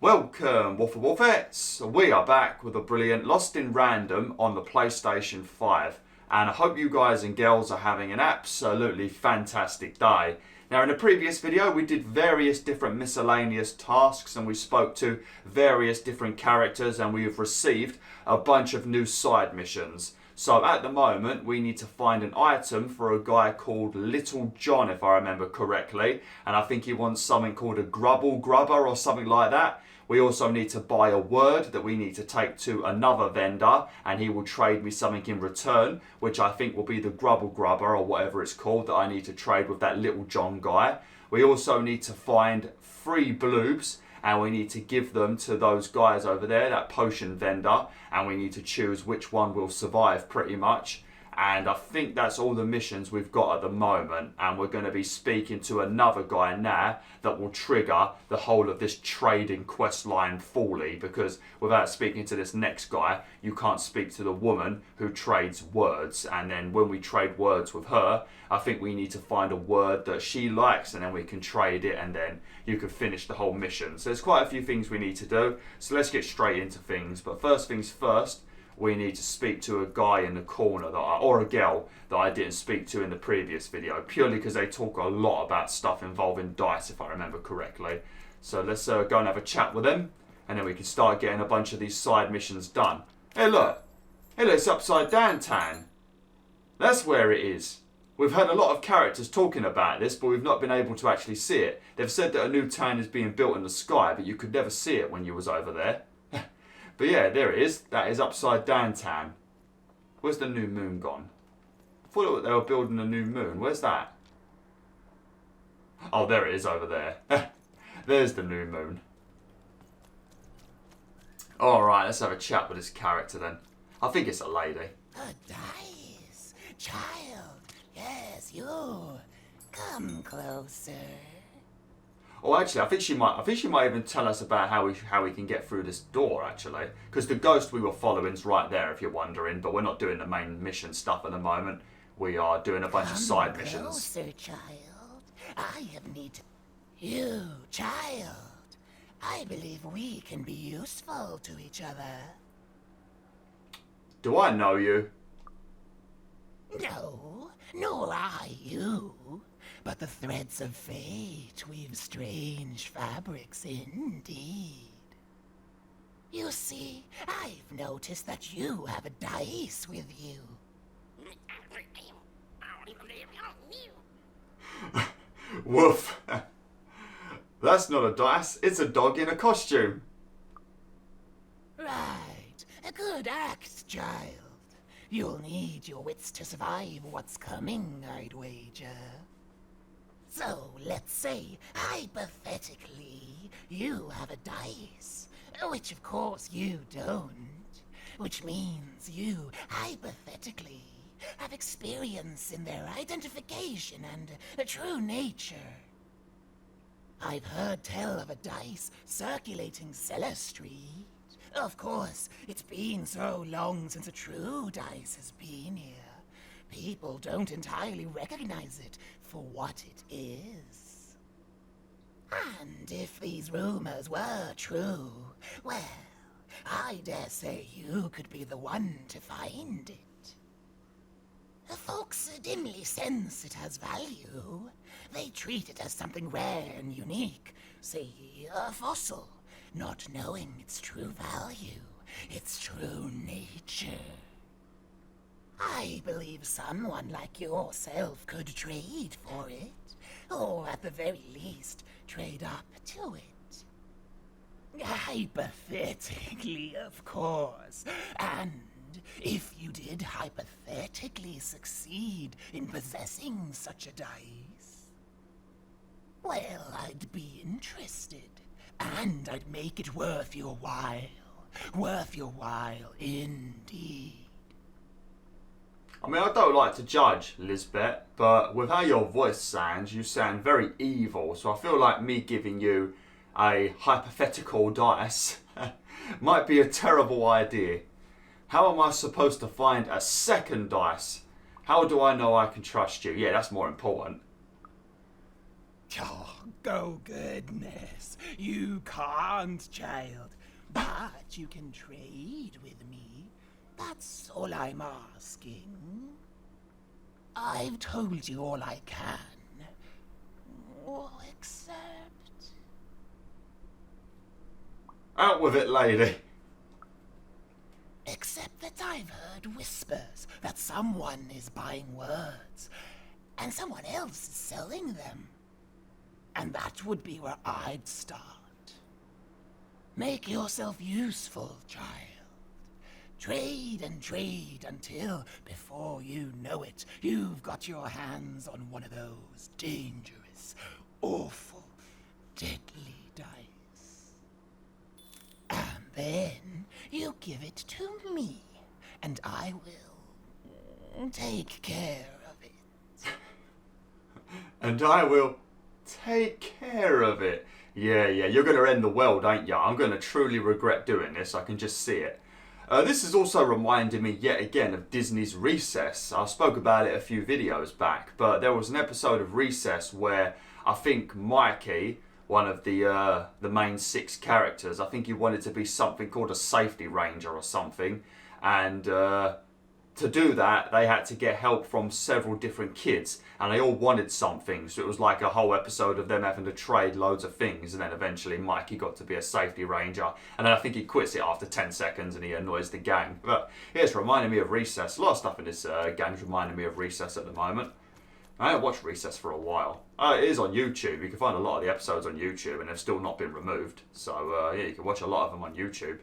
Welcome, BwolfTheWolfettes! We are back with a brilliant Lost in Random on the PlayStation 5. And I hope you guys and girls are having an absolutely fantastic day. Now in the previous video we did various different miscellaneous tasks and we spoke to various different characters and we have received a bunch of new side missions. So at the moment we need to find an item for a guy called Little John, if I remember correctly. And I think he wants something called a Gubblegregger or something like that. We also need to buy a word that we need to take to another vendor and he will trade me something in return, which I think will be the Gubblegregger or whatever it's called that I need to trade with that Little John guy. We also need to find 3 Bloobs and we need to give them to those guys over there, that potion vendor, and we need to choose which one will survive pretty much. And I think that's all the missions we've got at the moment, and we're going to be speaking to another guy now that will trigger the whole of this trading quest line fully, because without speaking to this next guy you can't speak to the woman who trades words. And then when we trade words with her, I think we need to find a word that she likes and then we can trade it and then you can finish the whole mission. So there's quite a few things we need to do, so let's get straight into things. But first things first, we need to speak to a guy in the corner or a girl that I didn't speak to in the previous video, purely because they talk a lot about stuff involving dice, if I remember correctly. So let's go and have a chat with them, and then we can start getting a bunch of these side missions done. Hey look, it's upside down town. That's where it is. We've heard a lot of characters talking about this, but we've not been able to actually see it. They've said that a new town is being built in the sky, but you could never see it when you was over there. But yeah, there it is. That is upside down town. Where's the new moon gone? I thought they were building a new moon. Where's that? Oh, there it is over there. There's the new moon. Alright, let's have a chat with this character then. I think it's a lady. A dice, child. Yes, you. Come closer. Oh, actually, I think she might even tell us about how we can get through this door, actually. Because the ghost we were following is right there, if you're wondering. But we're not doing the main mission stuff at the moment. We are doing a bunch of side missions. Closer, child. I have need to... You, child. I believe we can be useful to each other. Do I know you? No, nor I you. But the threads of fate weave strange fabrics indeed. You see, I've noticed that you have a dice with you. Woof. That's not a dice, it's a dog in a costume. Right, a good act, child. You'll need your wits to survive what's coming, I'd wager. So, let's say, hypothetically, you have a dice, which of course you don't, which means you, hypothetically, have experience in their identification and true nature. I've heard tell of a dice circulating Cellar Street. Of course, it's been so long since a true dice has been here. People don't entirely recognize it for what it is. And if these rumors were true, well, I dare say you could be the one to find it. Folks dimly sense it has value. They treat it as something rare and unique, say a fossil, not knowing its true value, its true nature. I believe someone like yourself could trade for it, or at the very least, trade up to it. Hypothetically, of course, and if you did hypothetically succeed in possessing such a dice, well, I'd be interested, and I'd make it worth your while indeed. I mean, I don't like to judge, Lisbeth, but with how your voice sounds, you sound very evil, so I feel like me giving you a hypothetical dice might be a terrible idea. How am I supposed to find a second dice? How do I know I can trust you? Yeah, that's more important. Oh, go goodness. You can't, child. But you can trade with me. That's all I'm asking. I've told you all I can. Except... Out with it, lady. Except that I've heard whispers that someone is buying words, and someone else is selling them. And that would be where I'd start. Make yourself useful, child. Trade and trade until, before you know it, you've got your hands on one of those dangerous, awful, deadly dice. And then you give it to me, and I will take care of it. And I will take care of it. Yeah, you're going to end the world, ain't ya? I'm going to truly regret doing this. I can just see it. This is also reminding me yet again of Disney's Recess. I spoke about it a few videos back, but there was an episode of Recess where I think Mikey, one of the main 6 characters, I think he wanted to be something called a safety ranger or something, and to do that they had to get help from several different kids, and they all wanted something, so it was like a whole episode of them having to trade loads of things, and then eventually Mikey got to be a safety ranger, and then I think he quits it after 10 seconds and he annoys the gang. But yeah, it's reminding me of Recess. A lot of stuff in this game's reminding me of Recess at the moment. I haven't watched Recess for a while. It is on YouTube. You can find a lot of the episodes on YouTube and they've still not been removed, so yeah, you can watch a lot of them on YouTube.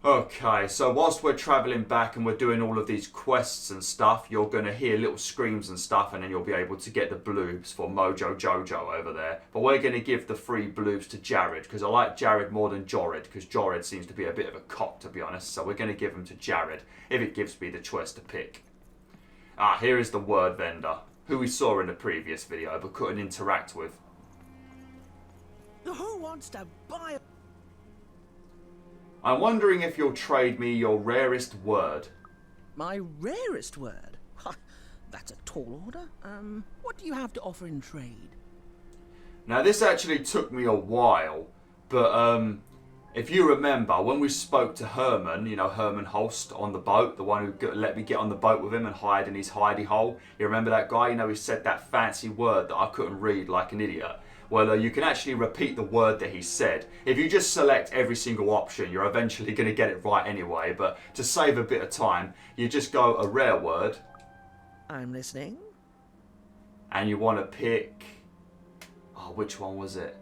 Okay, so whilst we're travelling back and we're doing all of these quests and stuff, you're going to hear little screams and stuff, and then you'll be able to get the bloobs for Mojo Jojo over there. But we're going to give the 3 bloobs to Jared, because I like Jared more than Jorid, because Jorid seems to be a bit of a cock, to be honest. So we're going to give them to Jared, if it gives me the choice to pick. Here is the word vendor, who we saw in the previous video, but couldn't interact with. Who wants to buy... I'm wondering if you'll trade me your rarest word. My rarest word? That's a tall order. What do you have to offer in trade? Now this actually took me a while, but if you remember when we spoke to Herman, you know, Herman Holst on the boat, the one who let me get on the boat with him and hide in his hidey hole. You remember that guy? You know, he said that fancy word that I couldn't read like an idiot. Well, you can actually repeat the word that he said. If you just select every single option, you're eventually going to get it right anyway. But to save a bit of time, you just go a rare word. I'm listening. And you want to pick... Oh, which one was it?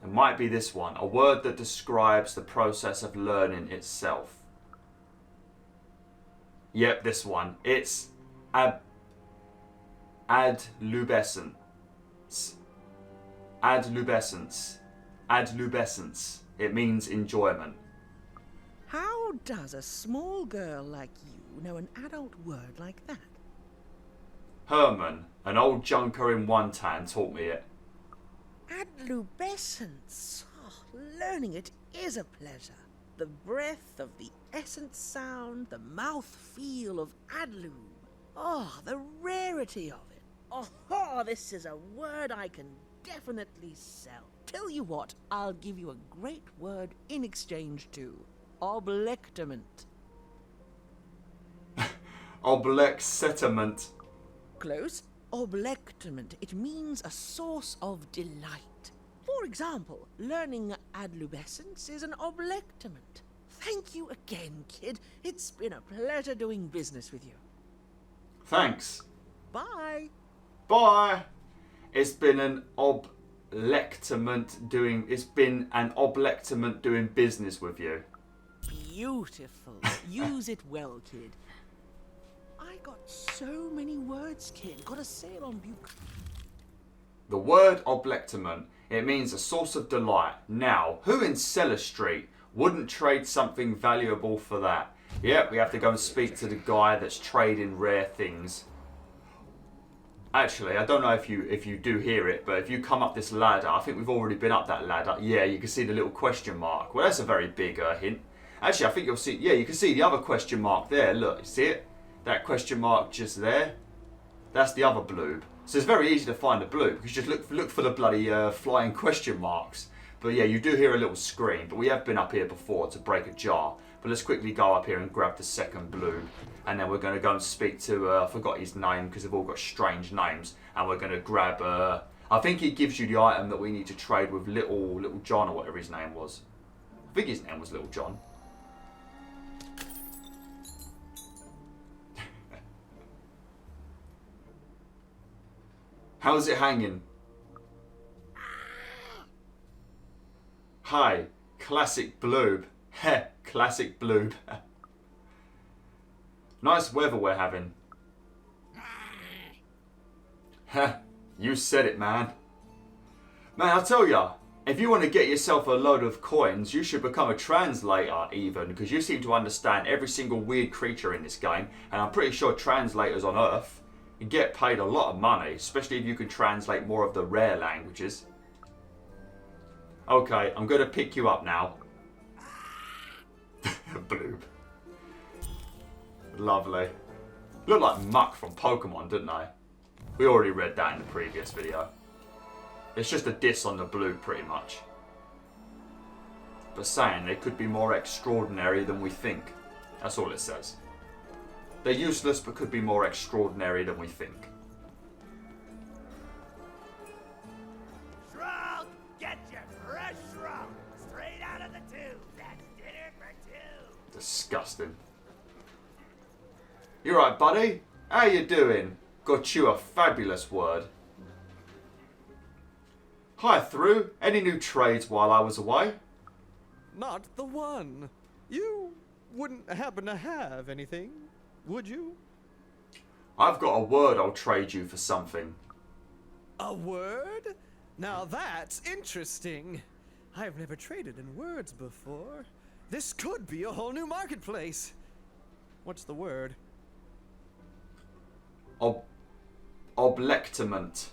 It might be this one. A word that describes the process of learning itself. Yep, this one. It's... Adlubescence. Adlubescence. Adlubescence. It means enjoyment. How does a small girl like you know an adult word like that? Herman, an old junker in one tan, taught me it. Adlubescence. Oh, learning it is a pleasure. The breath of the essence sound, the mouth feel of adlub. Oh, the rarity of it. Oh, this is a word I can definitely sell. Tell you what, I'll give you a great word in exchange too. Oblectament. Oblectament. Close. Oblectament. It means a source of delight. For example, learning adlubescence is an oblectament. Thank you again, kid. It's been a pleasure doing business with you. Thanks. Bye. Bye. It's been an oblectament doing business with you. Beautiful. Use it well, kid. I got so many words, kid. Got a sale on Buke. The word oblectament, it means a source of delight. Now, who in Cellar Street wouldn't trade something valuable for that? Yep, we have to go and speak to the guy that's trading rare things. Actually, I don't know if you do hear it, but if you come up this ladder, I think we've already been up that ladder. Yeah, you can see the little question mark. Well, that's a very big hint. Actually, I think you'll see, yeah, you can see the other question mark there. Look, you see it? That question mark just there, that's the other Bloob. So it's very easy to find the Bloob because you just look for the bloody flying question marks. But yeah, you do hear a little scream. But we have been up here before to break a jar. But let's quickly go up here and grab the second Bloob. And then we're going to go and speak to, I forgot his name because they've all got strange names. And we're going to grab, I think he gives you the item that we need to trade with Little John or whatever his name was. I think his name was Little John. How's it hanging? Hi, classic Bloob. Heh, classic Bloob. Nice weather we're having. Heh, you said it, man. Man, I tell ya, if you want to get yourself a load of coins, you should become a translator even, because you seem to understand every single weird creature in this game, and I'm pretty sure translators on Earth you get paid a lot of money, especially if you can translate more of the rare languages. Okay, I'm going to pick you up now. Bloob. Lovely. Look like Muck from Pokemon, didn't they? We already read that in the previous video. It's just a diss on the Bloob, pretty much. But saying they could be more extraordinary than we think. That's all it says. They're useless, but could be more extraordinary than we think. Shrug! Get your fresh shrug! Straight out of the tube! That's dinner for two! Disgusting. You right, buddy? How you doing? Got you a fabulous word. Hi, Through. Any new trades while I was away? Not the one. You wouldn't happen to have anything, would you? I've got a word I'll trade you for something. A word? Now that's interesting. I've never traded in words before. This could be a whole new marketplace. What's the word? Oblectament.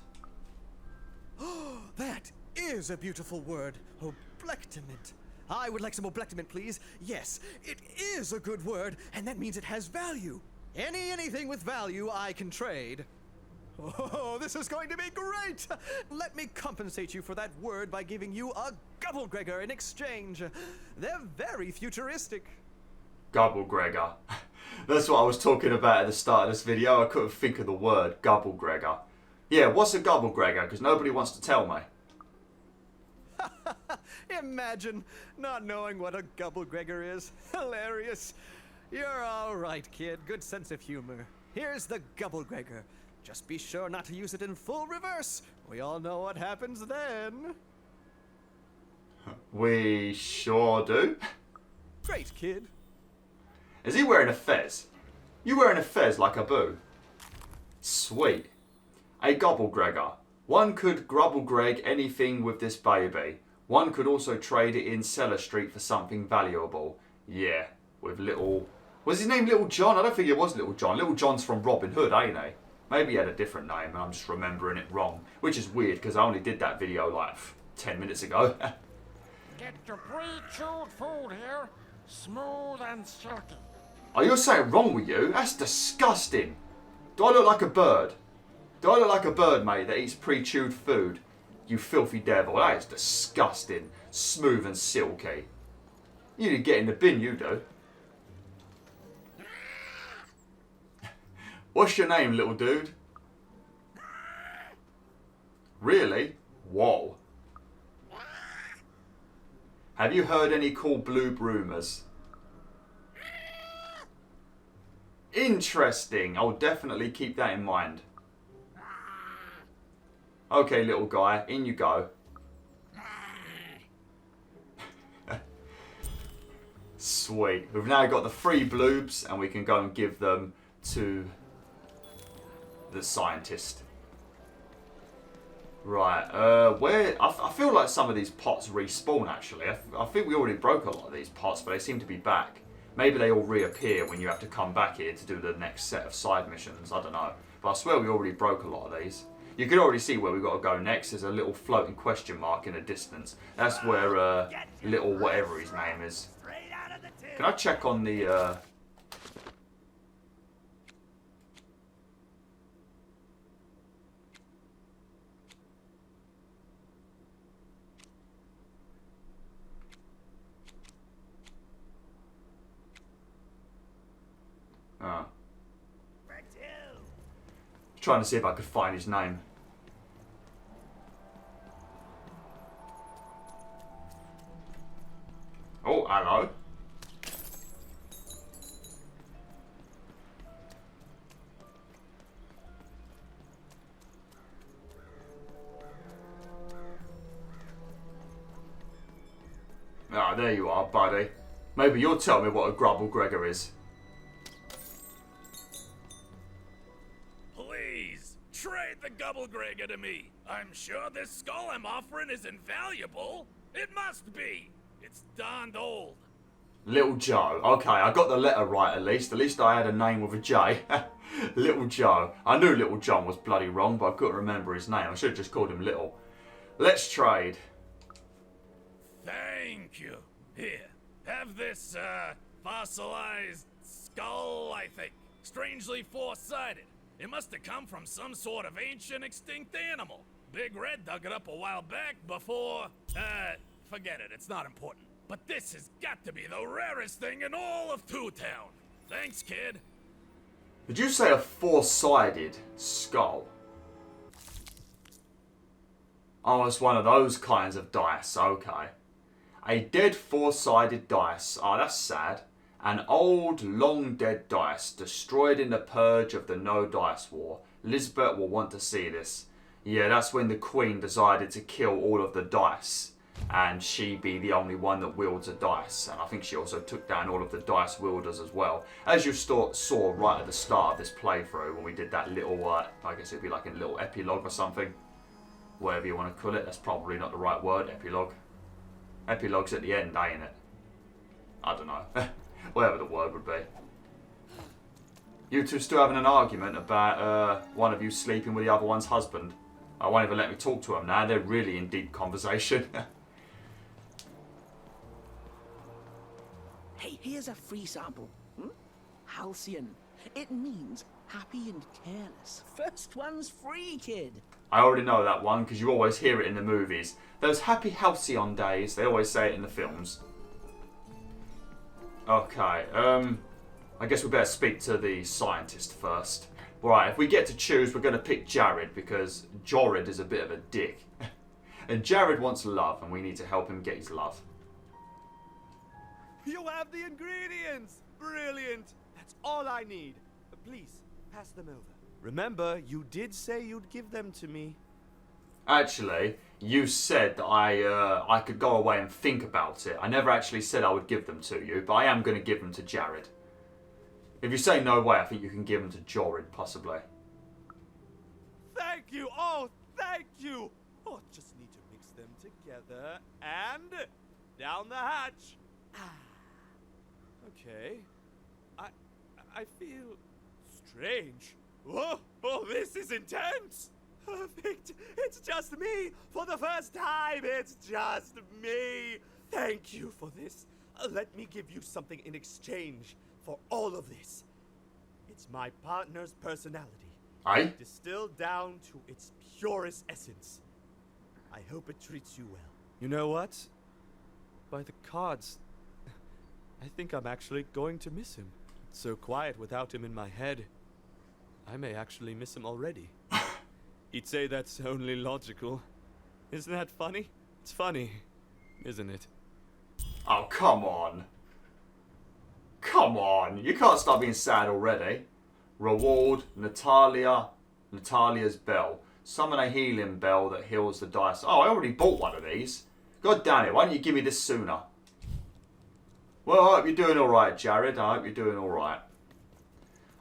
That is a beautiful word. Oblectament. I would like some oblectament, please. Yes, it is a good word, and that means it has value. Anything with value I can trade. Oh, this is going to be great! Let me compensate you for that word by giving you a Gubblegregger in exchange. They're very futuristic. Gubblegregger. That's what I was talking about at the start of this video. I couldn't think of the word Gubblegregger. Yeah, what's a Gubblegregger? Because nobody wants to tell me. Imagine not knowing what a Gubblegregger is. Hilarious. You're all right, kid. Good sense of humor. Here's the Gubblegregger. Just be sure not to use it in full reverse. We all know what happens then. We sure do. Great, kid. Is he wearing a fez? You wearing a fez like a boo? Sweet. A Gubblegregger. One could Gubblegreg anything with this baby. One could also trade it in Cellar Street for something valuable. Yeah, with little... Was his name Little John? I don't think it was Little John. Little John's from Robin Hood, ain't he? Maybe he had a different name and I'm just remembering it wrong. Which is weird because I only did that video like 10 minutes ago. Get your pre-chewed food here, smooth and silky. Are you saying wrong with you? That's disgusting. Do I look like a bird? Do I look like a bird, mate, that eats pre-chewed food? You filthy devil. That is disgusting. Smooth and silky. You need to get in the bin, you do. What's your name, little dude? Really? Whoa. Have you heard any cool Bloob rumours? Interesting. I'll definitely keep that in mind. Okay, little guy, in you go. Sweet. We've now got the 3 Bloobs and we can go and give them to the scientist. Right, where... I feel like some of these pots respawn, actually. I think we already broke a lot of these pots, but they seem to be back. Maybe they all reappear when you have to come back here to do the next set of side missions. I don't know. But I swear we already broke a lot of these. You can already see where we've got to go next. There's a little floating question mark in the distance. That's where little whatever his name is. Can I check on the... Trying to see if I could find his name. Oh, hello. Ah, there you are, buddy. Maybe you'll tell me what a Gubblegregger is. Please, trade the Gubblegregger to me. I'm sure this skull I'm offering is invaluable. It must be. It's darned old. Little Joe. Okay, I got the letter right at least. At least I had a name with a J. Little Joe. I knew Little John was bloody wrong, but I couldn't remember his name. I should have just called him Little. Let's trade. Thank you. Here, have this, fossilized skull, I think. Strangely four-sided. It must have come from some sort of ancient extinct animal. Big Red dug it up a while back before, forget it, it's not important. But this has got to be the rarest thing in all of Two Town. Thanks, kid. Did you say a four-sided skull? Oh, it's one of those kinds of dice. Okay. A dead four-sided dice. Oh, that's sad. An old, long-dead dice destroyed in the purge of the No Dice War. Lisbeth will want to see this. Yeah, that's when the Queen decided to kill all of the dice. And she be the only one that wields a dice. And I think she also took down all of the dice wielders as well. As you saw right at the start of this playthrough, when we did that little, I guess it'd be like a little epilogue or something. Whatever you want to call it. That's probably not the right word, epilogue. Epilogue's at the end, ain't it? I don't know. Whatever the word would be. You two still having an argument about one of you sleeping with the other one's husband. I won't even let me talk to them now. They're really in deep conversation. Hey, here's a free sample. Halcyon. It means happy and careless. First one's free, kid. I already know that one because you always hear it in the movies. Those happy halcyon days, they always say it in the films. Okay, I guess we better speak to the scientist first. Right, if we get to choose, we're going to pick Jared because Jorid is a bit of a dick. And Jared wants love and we need to help him get his love. You have the ingredients! Brilliant! That's all I need. Please, pass them over. Remember, you did say you'd give them to me. Actually, you said that I could go away and think about it. I never actually said I would give them to you, but I am going to give them to Jared. If you say no way, I think you can give them to Jorid, possibly. Thank you! Oh, thank you! Oh, just need to mix them together and down the hatch. Okay. I feel strange. Whoa! Oh, this is intense! Perfect! It's just me! For the first time, it's just me! Thank you for this. Let me give you something in exchange for all of this. It's my partner's personality. Aye? Distilled down to its purest essence. I hope it treats you well. You know what? By the cards, I think I'm actually going to miss him. It's so quiet without him in my head. I may actually miss him already. He'd say that's only logical. Isn't that funny? It's funny, isn't it? Oh, come on. Come on. You can't stop being sad already. Reward, Natalia's bell. Summon a healing bell that heals the dice. Oh, I already bought one of these. God damn it, why don't you give me this sooner? Well, I hope you're doing alright, Jared. I hope you're doing alright.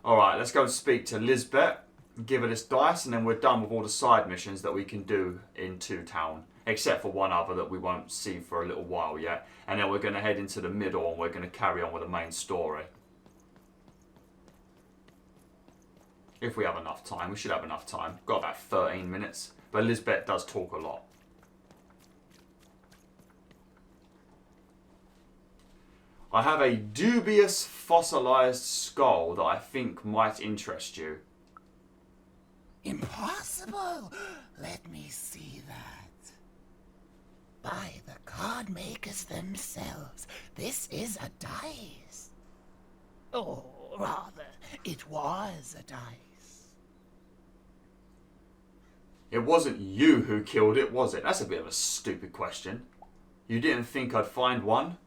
Alright, let's go and speak to Lisbeth. Give her this dice, and then we're done with all the side missions that we can do in Two Town. Except for one other that we won't see for a little while yet. And then we're going to head into the middle and we're going to carry on with the main story. If we have enough time. We should have enough time. Got about 13 minutes. But Lisbeth does talk a lot. I have a dubious fossilized skull that I think might interest you. Impossible! Let me see that. By the card makers themselves, this is a dice. Or rather, it was a dice. It wasn't you who killed it, was it? That's a bit of a stupid question. You didn't think I'd find one?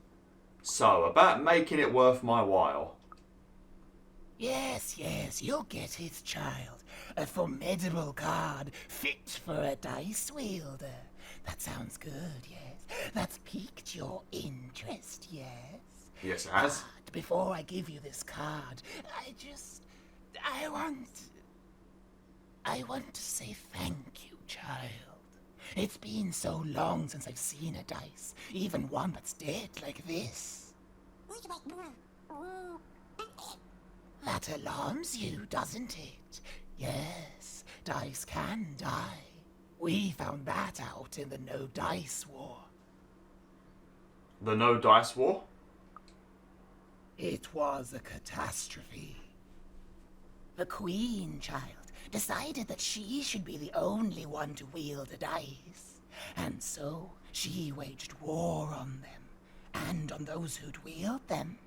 So, about making it worth my while. Yes, yes, you'll get it, child. A formidable card fit for a dice wielder. That sounds good, yes. That's piqued your interest, yes? Yes, it has. But before I give you this card, I want to say thank you, child. It's been so long since I've seen a dice, even one that's dead like this. That alarms you, doesn't it? Yes, dice can die. We found that out in the No Dice War. The No Dice War? It was a catastrophe. The Queen, child, decided that she should be the only one to wield a dice. And so she waged war on them, and on those who'd wield them.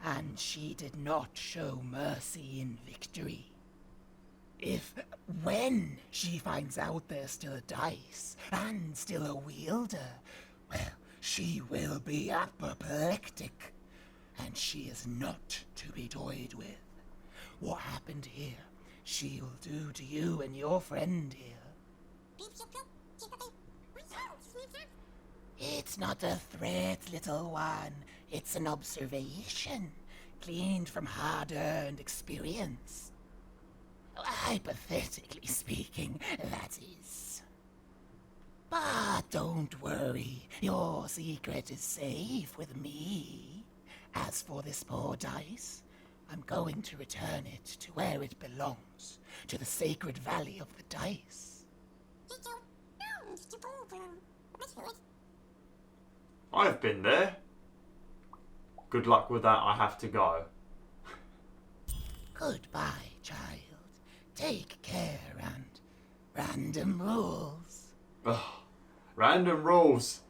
And she did not show mercy in victory. When she finds out there's still a dice, and still a wielder, well, she will be apoplectic. And she is not to be toyed with. What happened here, she'll do to you and your friend here. It's not a threat, little one. It's an observation, gleaned from hard-earned experience. Hypothetically speaking, that is. But don't worry, your secret is safe with me. As for this poor dice, I'm going to return it to where it belongs, to the sacred valley of the dice. I've been there. Good luck with that, I have to go. Goodbye, child. Take care and random rules. Ugh. Random rules.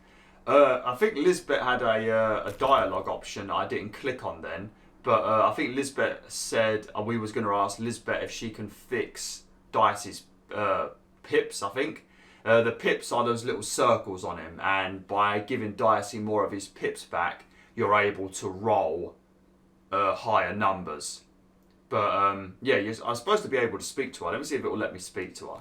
I think Lisbeth had a dialogue option I didn't click on then. But I think Lisbeth said we was going to ask Lisbeth if she can fix Dicey's pips, I think. The pips are those little circles on him. And by giving Dicey more of his pips back, you're able to roll higher numbers. But yeah, I'm supposed to be able to speak to her. Let me see if it will let me speak to her.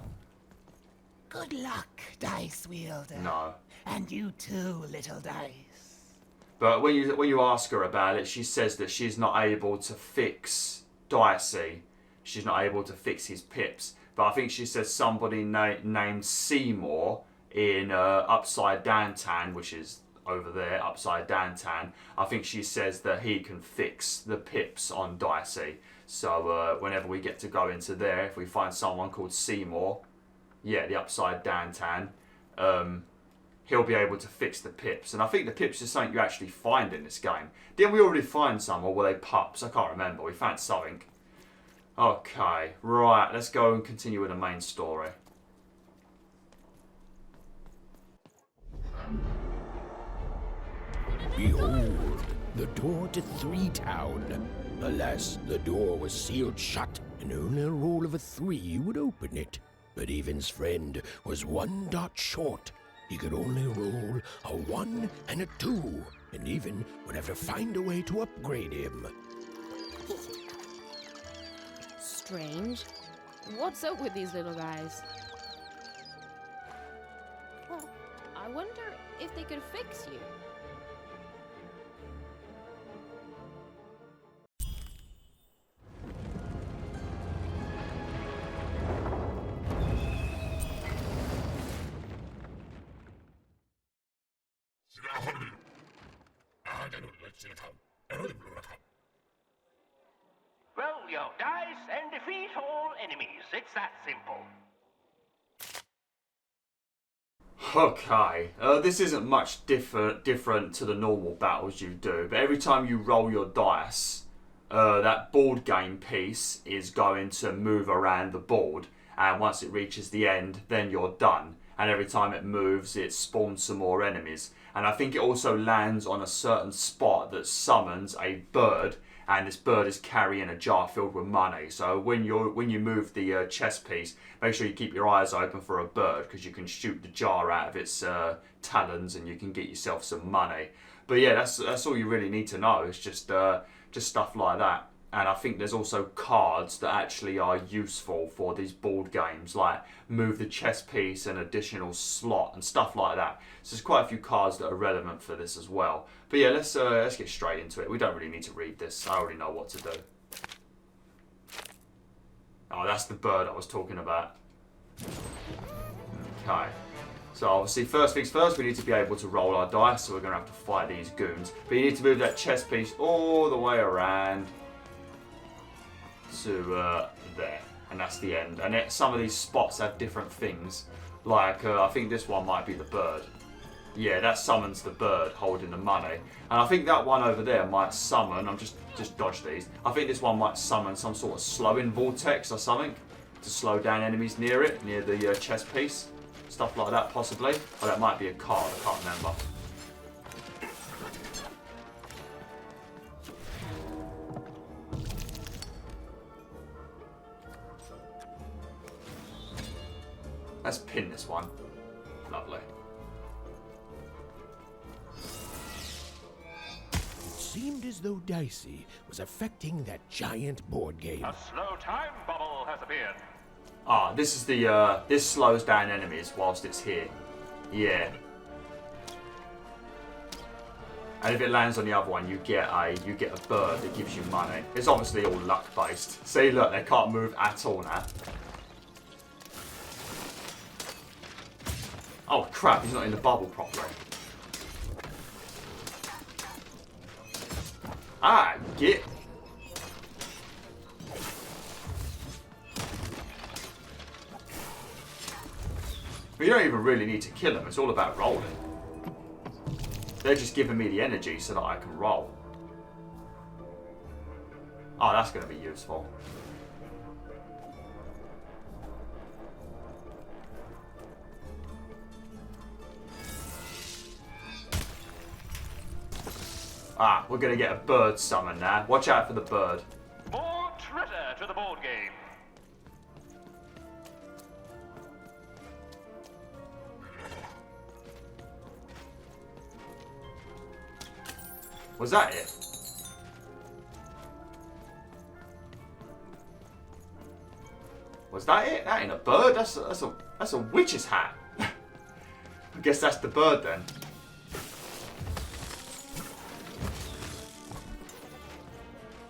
Good luck, dice wielder. No. And you too, little dice. But when you ask her about it, she says that she's not able to fix Dicey. She's not able to fix his pips. But I think she says somebody named Seymour in Upside Down Town, which is over there, Upside Down Town. I think she says that he can fix the pips on Dicey. So whenever we get to go into there, if we find someone called Seymour, yeah, the Upside Down Town, he'll be able to fix the pips. And I think the pips is something you actually find in this game. Didn't we already find some, or were they pups? I can't remember. We found something. Okay, right, let's go and continue with the main story. Behold, the door to Three Town. Alas, the door was sealed shut, and only a roll of a 3 would open it. But Evan's friend was 1 dot short. He could only roll a 1 and a 2, and Evan would have to find a way to upgrade him. Strange. What's up with these little guys? I wonder if they could fix you. Roll your dice and defeat all enemies. It's that simple. Okay, this isn't much different to the normal battles you do, but every time you roll your dice, that board game piece is going to move around the board, and once it reaches the end, then you're done. And every time it moves, it spawns some more enemies. And I think it also lands on a certain spot that summons a bird, and this bird is carrying a jar filled with money. So when you move the chess piece, make sure you keep your eyes open for a bird, because you can shoot the jar out of its talons and you can get yourself some money. But yeah, that's all you really need to know. It's just stuff like that. And I think there's also cards that actually are useful for these board games, like move the chess piece, an additional slot and stuff like that. So there's quite a few cards that are relevant for this as well. But yeah, let's get straight into it. We don't really need to read this. I already know what to do. Oh, that's the bird I was talking about. Okay. So obviously, first things first, we need to be able to roll our dice. So we're going to have to fight these goons. But you need to move that chess piece all the way around to there, and that's the end. And some of these spots have different things, like I think this one might be the bird. Yeah, that summons the bird holding the money, and I think that one over there might summon, I'm just dodge these, I think this one might summon some sort of slowing vortex or something to slow down enemies near it, near the chess piece, stuff like that possibly. Or that might be a card, I can't remember. Let's pin this one. Lovely. It seemed as though Dicey was affecting that giant board game. A slow time bubble has appeared. Ah, this is the this slows down enemies whilst it's here. Yeah. And if it lands on the other one, you get a bird that gives you money. It's obviously all luck based. See, look, they can't move at all now. Oh crap, he's not in the bubble properly. Ah, get. You don't even really need to kill them, it's all about rolling. They're just giving me the energy so that I can roll. Oh, that's going to be useful. Ah, we're going to get a bird summon now. Watch out for the bird. More treasure to the board game. Was that it? Was that it? That ain't a bird. That's a witch's hat. I guess that's the bird then.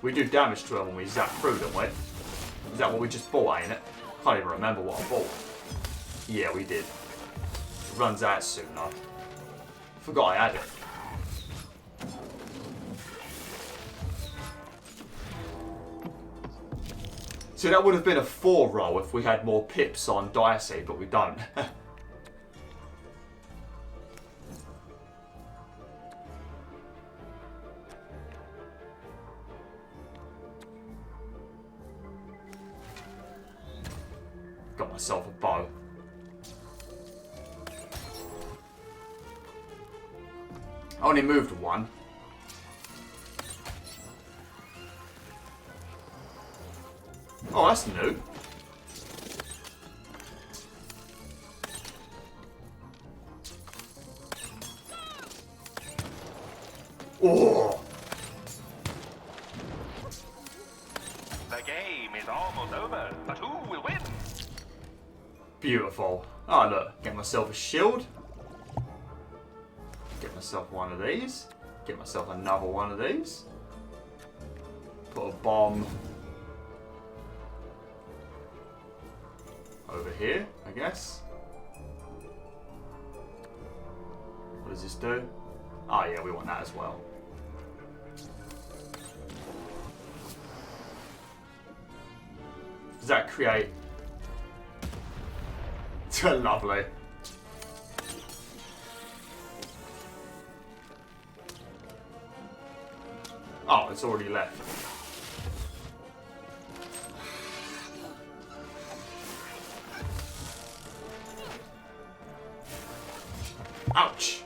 We do damage to him when we zap through, don't we? Is that what we just bought, ain't it? Can't even remember what I bought. Yeah, we did. It runs out soon though. Forgot I had it. So that would have been a 4 roll if we had more pips on Dicey, but we don't. Got myself a bow. I only moved 1. Oh, that's new. Oh! The game is almost over, but who will win? Beautiful. Oh, look. Get myself a shield. Get myself one of these. Get myself another one of these. Put a bomb over here, I guess. What does this do? Oh yeah, we want that as well. Does that create... Lovely. Oh, it's already left. Ouch!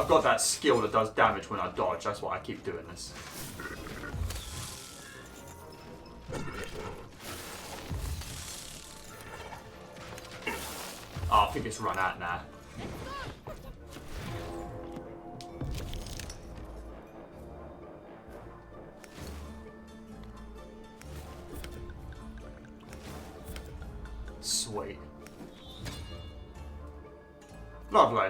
I've got that skill that does damage when I dodge. That's why I keep doing this. Oh, I think it's run out now. Sweet. Lovely.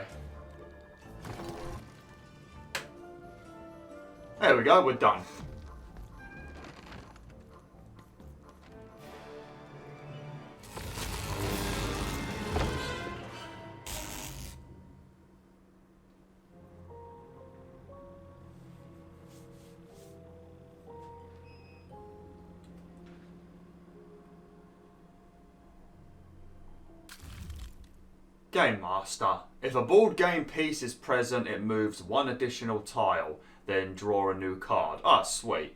There we go, we're done. Game Master. If a board game piece is present, it moves one additional tile, then draw a new card. Ah, sweet.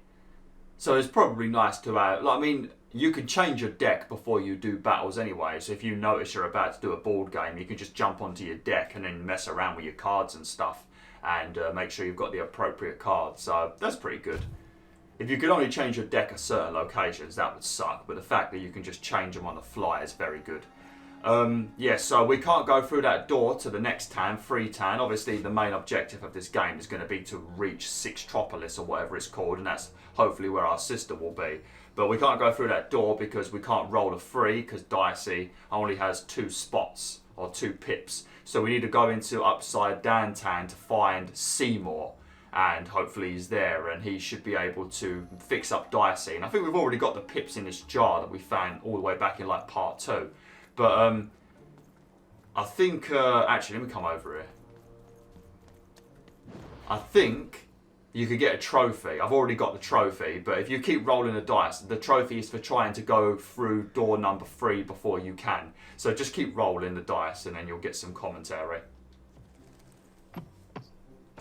So it's probably nice to have, like, I mean, you can change your deck before you do battles anyway, so if you notice you're about to do a board game, you can just jump onto your deck and then mess around with your cards and stuff, and make sure you've got the appropriate cards, so that's pretty good. If you could only change your deck at certain locations, that would suck, but the fact that you can just change them on the fly is very good. Yeah, so we can't go through that door to the next town, Freetown. Obviously, the main objective of this game is going to be to reach Sixtropolis or whatever it's called, and that's hopefully where our sister will be. But we can't go through that door because we can't roll a 3 because Dicey only has 2 spots or 2 pips. So we need to go into Upside Down Town to find Seymour, and hopefully he's there and he should be able to fix up Dicey. And I think we've already got the pips in this jar that we found all the way back in like part 2. But I think, actually, let me come over here. I think you could get a trophy. I've already got the trophy, but if you keep rolling the dice, the trophy is for trying to go through door number 3 before you can. So just keep rolling the dice and then you'll get some commentary.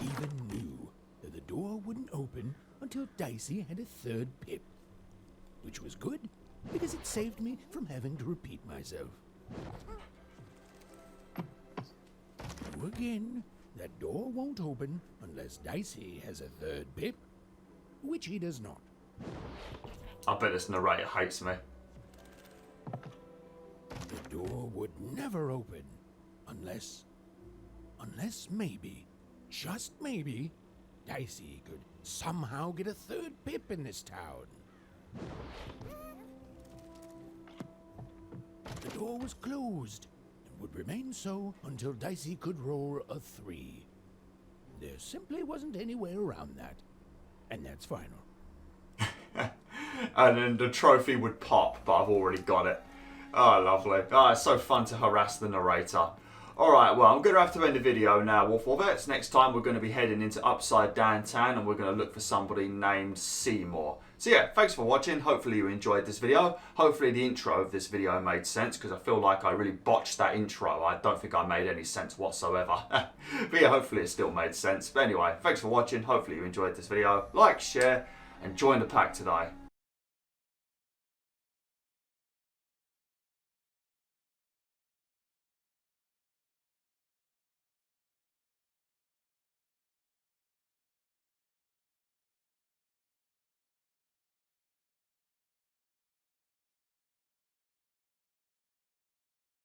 Even knew that the door wouldn't open until Dicey had a 3rd pip. Which was good, because it saved me from having to repeat myself. Again, that door won't open unless Dicey has a 3rd pip, which he does not. I bet this narrator hates me. The door would never open unless maybe, just maybe, Dicey could somehow get a 3rd pip in this town. The door was closed and would remain so until Dicey could roll a 3. There simply wasn't any way around that. And that's final. And then the trophy would pop, but I've already got it. Oh, lovely. Oh, it's so fun to harass the narrator. Alright, well, I'm going to have to end the video now, BwolfTheWolf. Next time we're going to be heading into Upside Down Town and we're going to look for somebody named Seymour. So yeah, thanks for watching. Hopefully you enjoyed this video. Hopefully the intro of this video made sense, because I feel like I really botched that intro. I don't think I made any sense whatsoever. But yeah, hopefully it still made sense. But anyway, thanks for watching. Hopefully you enjoyed this video. Like, share, and join the pack today.